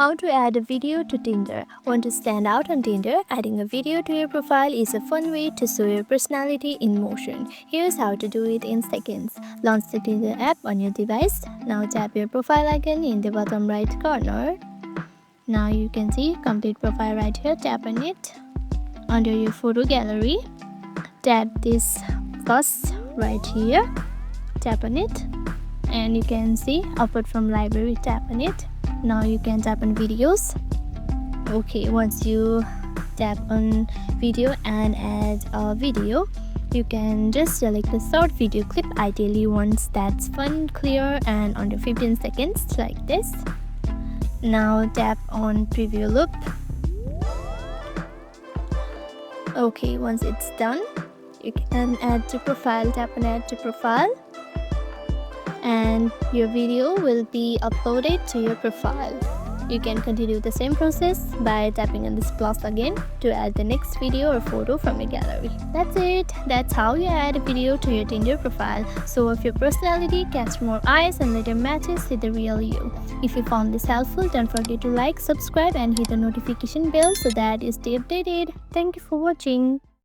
How to add a video to Tinder. Want to stand out on Tinder? Adding a video to your profile is a fun way to show your personality in motion. Here's how to do it in seconds. Launch the Tinder app on your device. Now tap your profile icon in the bottom right corner. Now you can see complete profile right here. Tap on it. Under your photo gallery, tap this plus right here. Tap on it. And you can see upload from library. Tap on it. Now you can tap on videos. Okay, once you tap on video and add a video, you can just select a short video clip, ideally ones that's fun, clear, and under 15 seconds like this. Now tap on preview loop. Okay, once it's done, you can add to profile. Tap on add to profile, and your video will be uploaded to your profile. You can continue the same process by tapping on this plus again to add the next video or photo from your gallery. That's it. That's how you add a video to your Tinder profile. So if your personality, catch more eyes, and later matches with the real you. If you found this helpful, don't forget to like, subscribe, and hit the notification bell so that you stay updated. Thank you for watching.